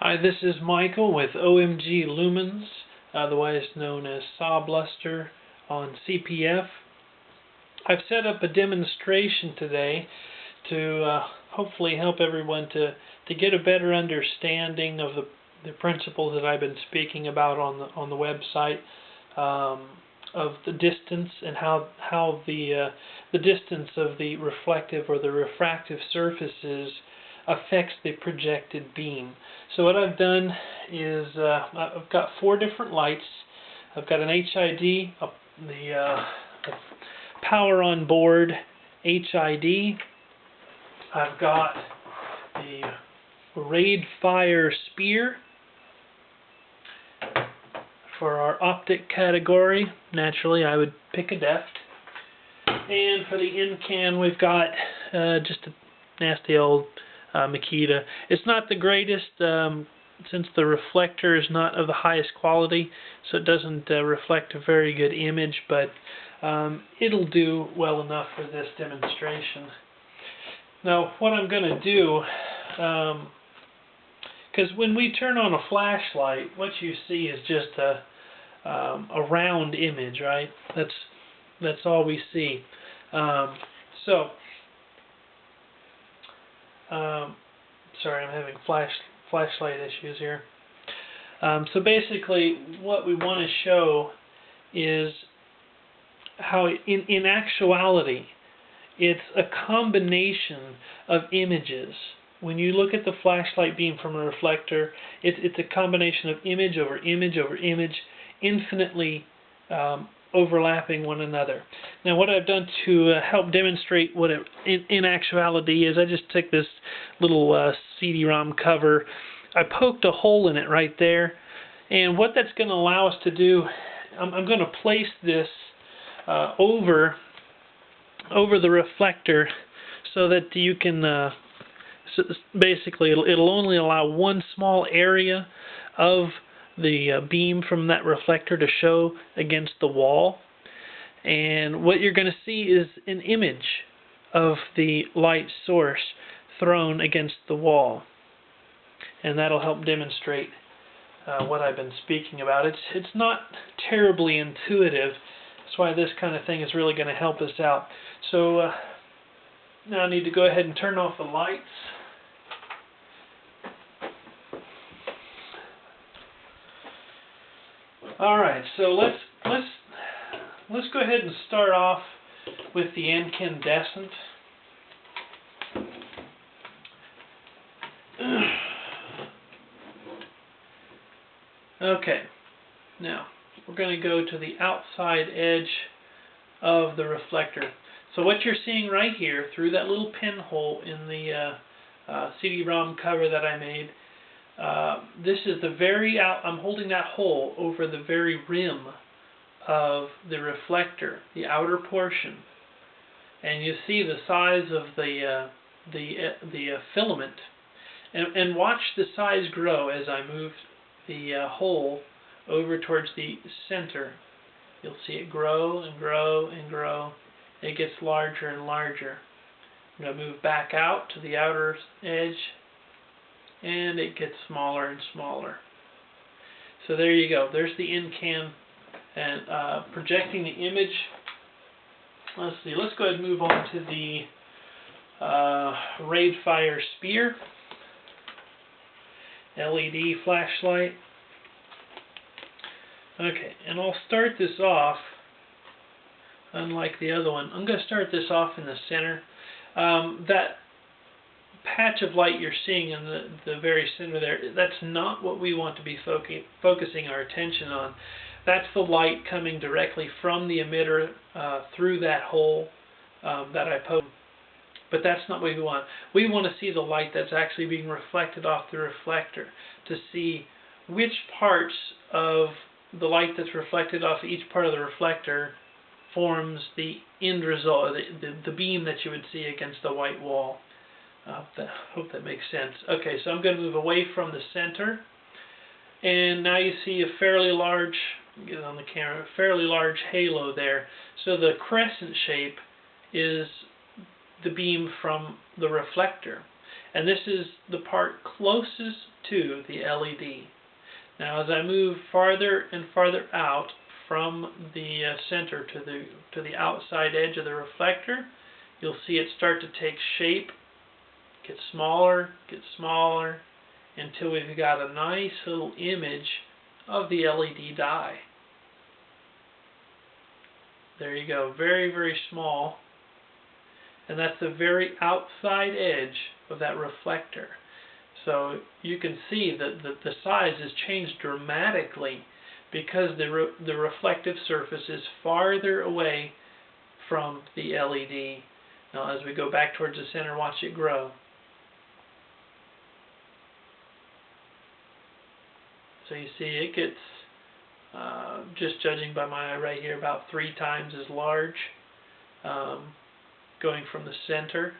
Hi, this is Michael with OMG Lumens, otherwise known as Sawbluster on CPF. I've set up a demonstration today to hopefully help everyone to get a better understanding of the principles that I've been speaking about on the website, of the distance and how the distance of the reflective or the refractive surfaces affects the projected beam. So what I've done is I've got 4 different lights. I've got an HID, the power on board HID. I've got the Raid Fire Spear for our optic category. Naturally, I would pick a deft. And for the in-can, we've got just a nasty old Makita. It's not the greatest since the reflector is not of the highest quality, so it doesn't reflect a very good image, but it'll do well enough for this demonstration. Now what I'm going to do, because when we turn on a flashlight, what you see is just a round image, right? That's all we see. Sorry, I'm having flashlight issues here. So basically, what we want to show is how, in actuality, it's a combination of images. When you look at the flashlight beam from a reflector, it's a combination of image over image over image, infinitely overlapping one another. Now what I've done to help demonstrate what it in actuality is, I just took this little CD-ROM cover, I poked a hole in it right there, and what that's going to allow us to do, I'm going to place this over the reflector so that you can so basically it'll only allow one small area of the beam from that reflector to show against the wall, and what you're going to see is an image of the light source thrown against the wall, and that'll help demonstrate what I've been speaking about. It's not terribly intuitive. That's why this kind of thing is really going to help us out. So now I need to go ahead and turn off the lights. All right, so let's go ahead and start off with the incandescent. Okay, now we're going to go to the outside edge of the reflector. So what you're seeing right here through that little pinhole in the CD-ROM cover that I made, this is the very I'm holding that hole over the very rim of the reflector, the outer portion, and you see the size of the filament, and watch the size grow as I move the hole over towards the center. You'll see it grow and grow and grow. It gets larger and larger. I'm going to move back out to the outer edge, and it gets smaller and smaller. So there you go. There's the in-can, and projecting the image. Let's see. Let's go ahead and move on to the Raid Fire Spear LED flashlight. Okay, and I'll start this off. Unlike the other one, I'm going to start this off in the center. That patch of light you're seeing in the very center there, that's not what we want to be focusing our attention on. That's the light coming directly from the emitter through that hole that I poked. But that's not what we want. We want to see the light that's actually being reflected off the reflector, to see which parts of the light that's reflected off each part of the reflector forms the end result, the beam that you would see against the white wall. I hope that makes sense. Okay, so I'm going to move away from the center, and now you see a fairly large, get it on the camera, a fairly large halo there. So the crescent shape is the beam from the reflector, And this is the part closest to the LED. Now as I move farther and farther out from the center to the outside edge of the reflector, you'll see it start to take shape, get smaller, until we've got a nice little image of the LED dye. There you go, very, very small. And that's the very outside edge of that reflector. So you can see that the size has changed dramatically because the reflective surface is farther away from the LED. Now as we go back towards the center, watch it grow. So you see it gets, just judging by my eye right here, about 3 times as large, going from the center,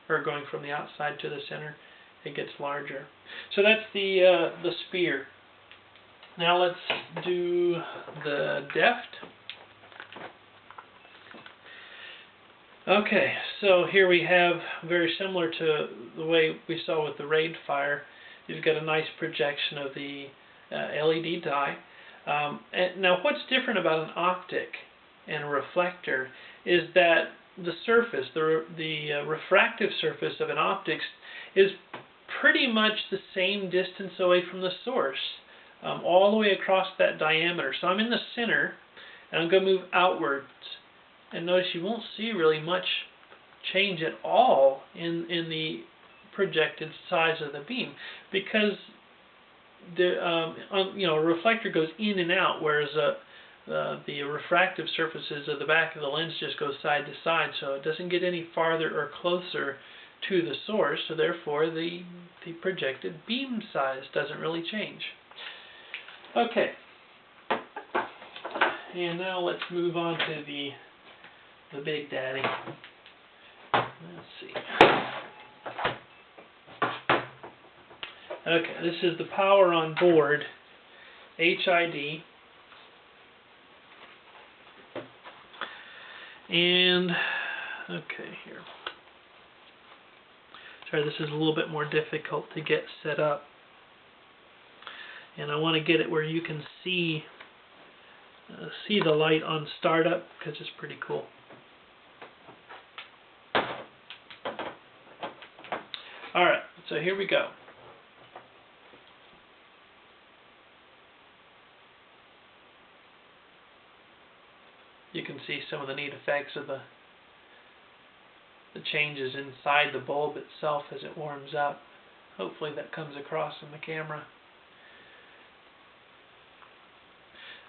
or going from the outside to the center, it gets larger. So that's the spear. Now let's do the deft. Okay, so here we have, very similar to the way we saw with the raid fire, you've got a nice projection of the LED dye. And now what's different about an optic and a reflector is that the surface, the refractive surface of an optic is pretty much the same distance away from the source, all the way across that diameter. So I'm in the center, and I'm going to move outwards. And notice you won't see really much change at all in the projected size of the beam, because the a reflector goes in and out, whereas the refractive surfaces of the back of the lens just go side to side, so it doesn't get any farther or closer to the source, so therefore the projected beam size doesn't really change. Okay, and now let's move on to the Big Daddy. Let's see. Okay, this is the power on board HID. And, okay, here. Sorry, this is a little bit more difficult to get set up. And I want to get it where you can see the light on startup, because it's pretty cool. Alright, so here we go. You can see some of the neat effects of the changes inside the bulb itself as it warms up. Hopefully that comes across in the camera.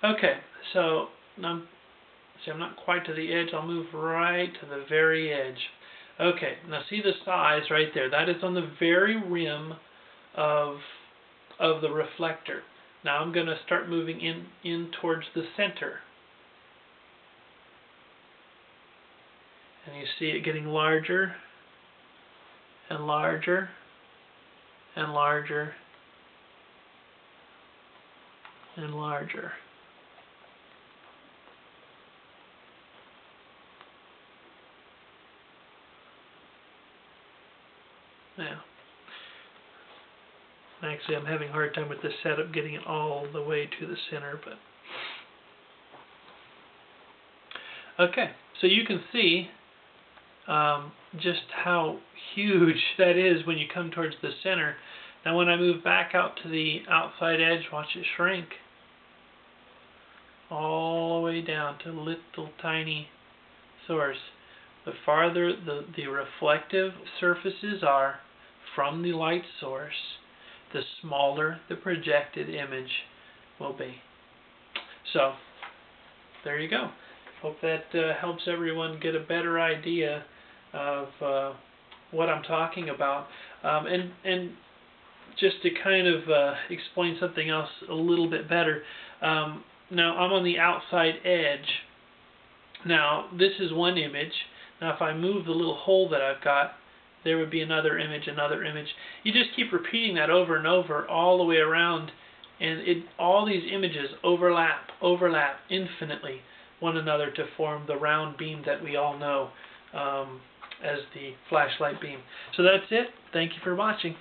Okay, so I'm not quite to the edge. I'll move right to the very edge. Okay, now see the size right there. That is on the very rim of the reflector. Now I'm going to start moving in towards the center. And you see it getting larger and larger and larger and larger. Now, actually I'm having a hard time with this setup getting it all the way to the center, but okay, so you can see just how huge that is when you come towards the center. Now when I move back out to the outside edge, watch it shrink all the way down to little tiny source. The farther the reflective surfaces are from the light source, the smaller the projected image will be. So there you go. Hope that helps everyone get a better idea of what I'm talking about. And just to kind of explain something else a little bit better, now I'm on the outside edge. Now this is one image. Now if I move the little hole that I've got, there would be another image, another image. You just keep repeating that over and over all the way around, and all these images overlap infinitely one another to form the round beam that we all know. as the flashlight beam. So that's it. Thank you for watching.